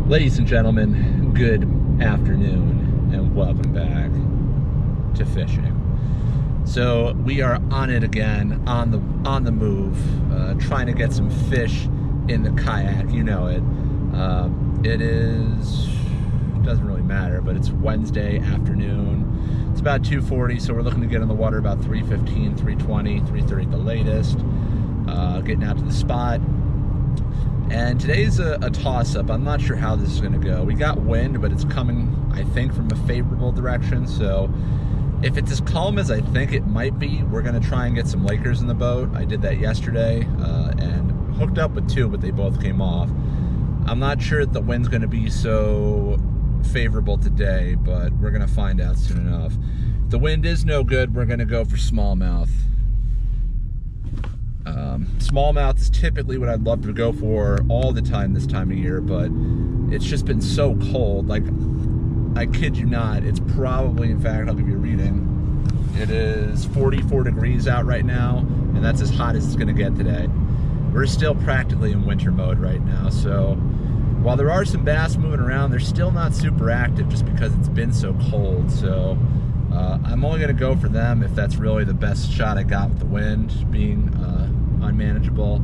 Ladies and gentlemen, good afternoon and welcome back to fishing. So we are on it again, on the move, trying to get some fish in the kayak. You know it. Doesn't really matter, but it's Wednesday afternoon. It's about 2:40, so we're looking to get in the water about 3:15, 3:20, 3:30 at the latest. Getting out to the spot. And today's a toss-up. I'm not sure how this is going to go. We got wind, but it's coming, I think, from a favorable direction. So if it's as calm as I think it might be, we're going to try and get some Lakers in the boat. I did that yesterday and hooked up with two, but they both came off. I'm not sure that the wind's going to be so favorable today, but we're going to find out soon enough. If the wind is no good, we're going to go for smallmouth. Smallmouth is typically what I'd love to go for all the time this time of year, but it's just been so cold. Like, I kid you not, it's probably, in fact, I'll give you a reading. It is 44 degrees out right now, and that's as hot as it's gonna get today. We're still practically in winter mode right now, so while there are some bass moving around, they're still not super active just because it's been so cold. So I'm only gonna go for them if that's really the best shot I got with the wind being unmanageable,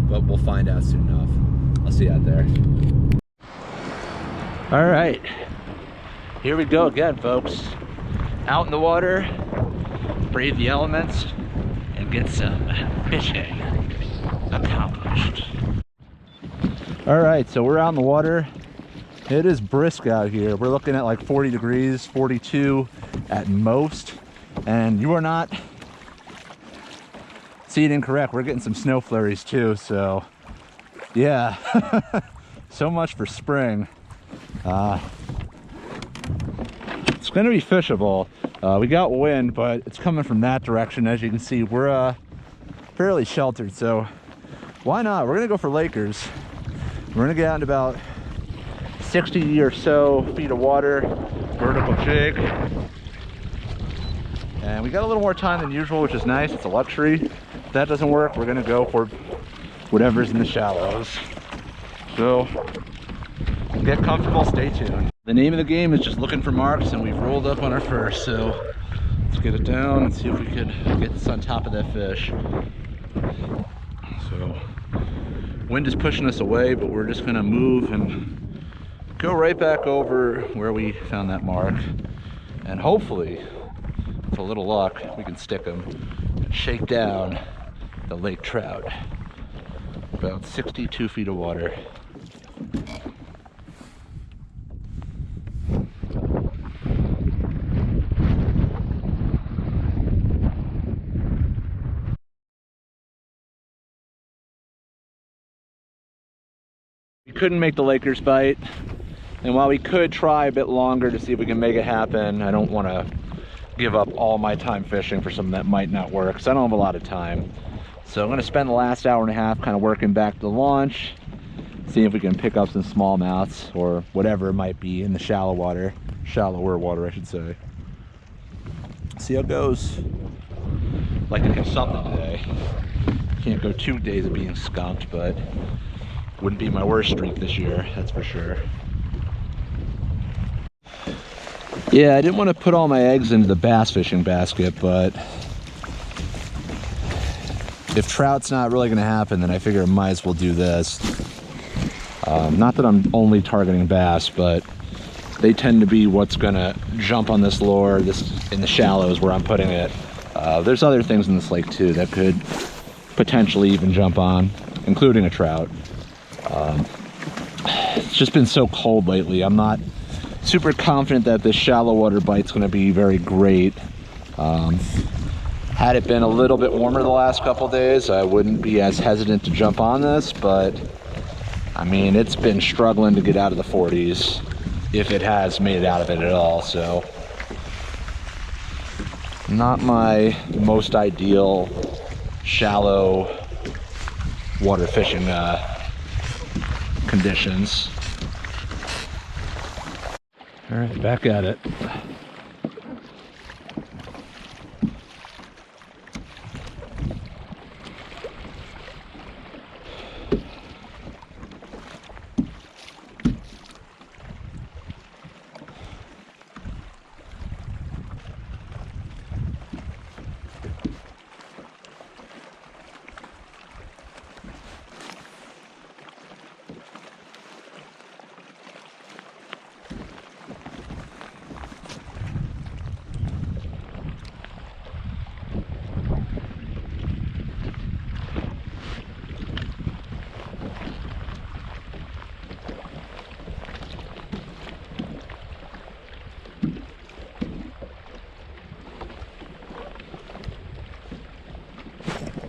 but we'll find out soon enough. I'll see you out there. All right, here we go again, folks. Out in the water, brave the elements, and get some fishing accomplished. All right, so we're out in the water. It is brisk out here. We're looking at like 40 degrees, 42 at most, and you are not seeing incorrect. We're getting some snow flurries too, so yeah. So much for spring. It's gonna be fishable. We got wind, but it's coming from that direction. As you can see, we're fairly sheltered, so why not? We're gonna go for Lakers. We're gonna get out into about 60 or so feet of water, vertical jig. And we got a little more time than usual, which is nice. It's a luxury. If that doesn't work, we're gonna go for whatever's in the shallows. So get comfortable, stay tuned. The name of the game is just looking for marks, and we've rolled up on our first, so let's get it down and see if we could get this on top of that fish. So wind is pushing us away, but we're just gonna move and go right back over where we found that mark, and hopefully with a little luck we can stick them and shake down the lake trout. About 62 feet of water. We couldn't make the Lakers bite, and while we could try a bit longer to see if we can make it happen, I don't want to give up all my time fishing for something that might not work, because I don't have a lot of time. So I'm going to spend the last hour and a half kind of working back to the launch, see if we can pick up some smallmouths or whatever it might be in the shallower water, I should say. See how it goes. Like to do something today. Can't go 2 days of being skunked, but wouldn't be my worst streak this year, that's for sure. Yeah, I didn't want to put all my eggs into the bass fishing basket, but if trout's not really going to happen, then I figure I might as well do this. Not that I'm only targeting bass, but they tend to be what's going to jump on this lure, in the shallows where I'm putting it. There's other things in this lake too that could potentially even jump on, including a trout. It's just been so cold lately. I'm not super confident that this shallow water bite's going to be very great. Had it been a little bit warmer the last couple days, I wouldn't be as hesitant to jump on this, but I mean, it's been struggling to get out of the 40s, if it has made it out of it at all. So not my most ideal shallow water fishing conditions. All right, back at it.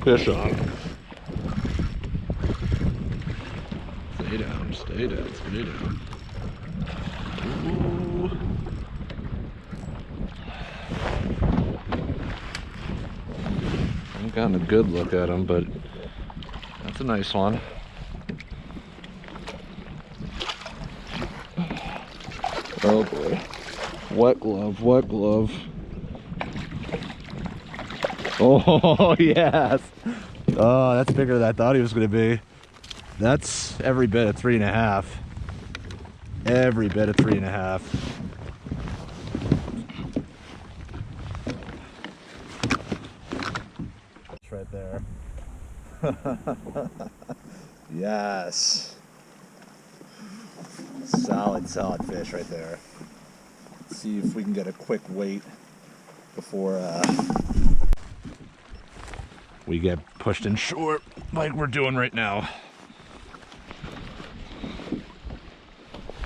Fish on. Stay down, stay down, stay down. Ooh. I haven't gotten a good look at him, but that's a nice one. Oh boy. Wet glove, wet glove. Oh, yes. Oh, that's bigger than I thought he was going to be. That's every bit of 3.5. Every bit of 3.5. It's right there. Yes. Solid fish right there. Let's see if we can get a quick weight before we get pushed in short like we're doing right now.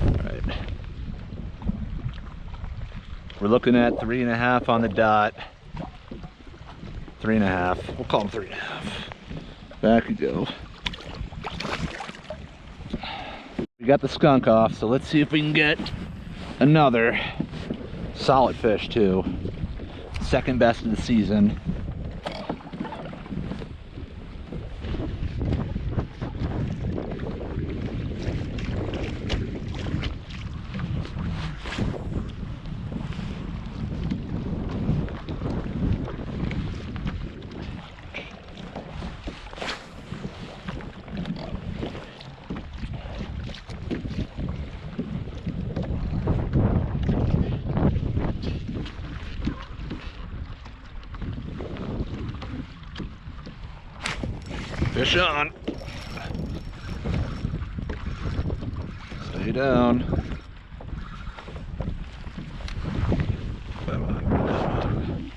Alright. We're looking at 3.5 on the dot. 3.5. We'll call them 3.5. Back we go. We got the skunk off, so let's see if we can get another solid fish too. Second best of the season. Fish on. Stay down. Come on, come on.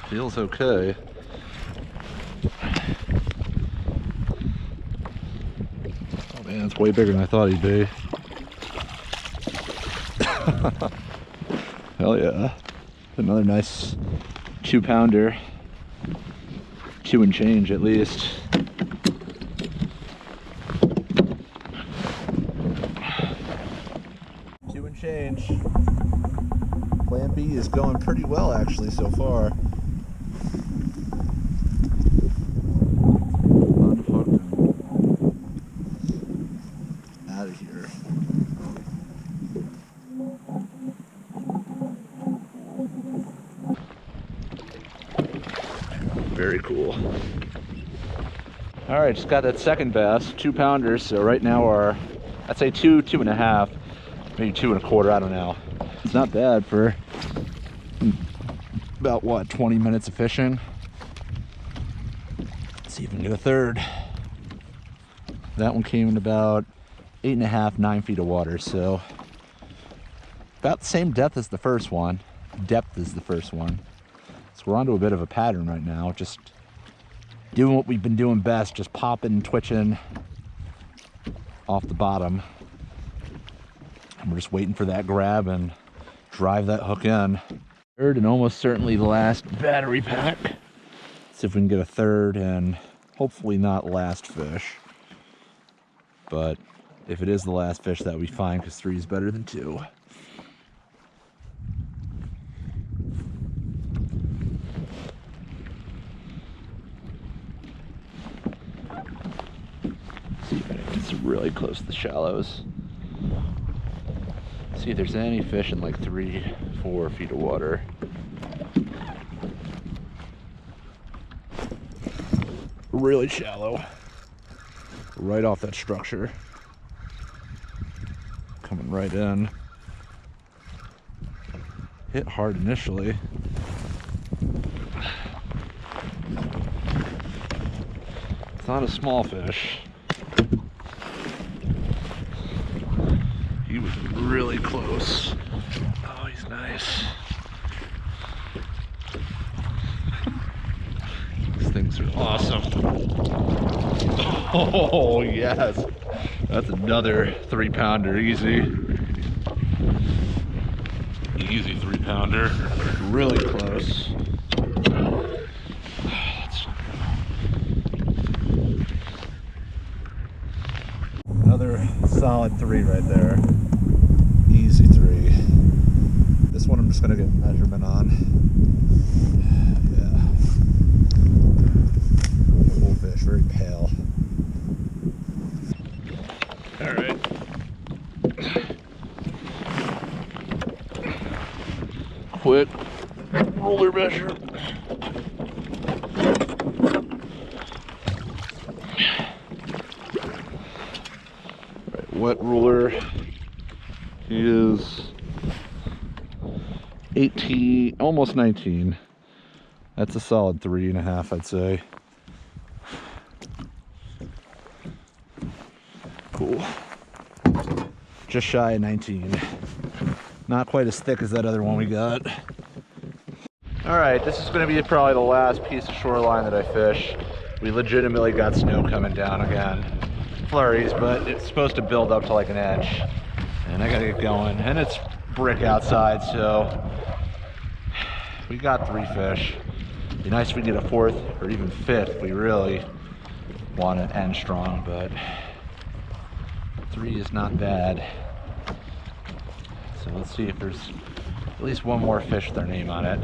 Feels okay. Oh man, it's way bigger than I thought he'd be. Hell yeah. Another nice 2-pounder, 2 and change at least. Two and change. Plan B is going pretty well actually so far. Unhooked and out of here. Very cool. All right, just got that second bass, 2-pounders. So right now our, I'd say 2.5, maybe 2.25. I don't know. It's not bad for about what, 20 minutes of fishing. Let's see if we can get a third. That one came in about 8.5, 9 feet of water. So about the same depth as the first one. Depth as the first one. So we're onto a bit of a pattern right now, just doing what we've been doing best, just popping and twitching off the bottom. And we're just waiting for that grab and drive that hook in. Third and almost certainly the last battery pack. See if we can get a third and hopefully not last fish. But if it is the last fish, that would be fine because 3 is better than 2. See if it's really close to the shallows. See if there's any fish in like 3-4 feet of water. Really shallow. Right off that structure. Coming right in. Hit hard initially. It's not a small fish. He was really close. Oh, he's nice. These things are awesome. Oh, yes. That's another 3-pounder, easy. Easy 3-pounder, really close. Another solid 3 right there. Easy 3. This one I'm just gonna get measurement on. Yeah. Cool fish, very pale. All right. Quick ruler measure. Right, wet ruler is 18, almost 19. That's a solid 3.5, I'd say. Cool. Just shy of 19. Not quite as thick as that other one we got. All right, this is going to be probably the last piece of shoreline that I fish. We legitimately got snow coming down again. Flurries, but it's supposed to build up to like an inch. And I gotta get going. And it's brick outside, so we got 3 fish. It'd be nice if we get a 4th or even 5th. We really want to end strong, but 3 is not bad. So let's see if there's at least one more fish with their name on it.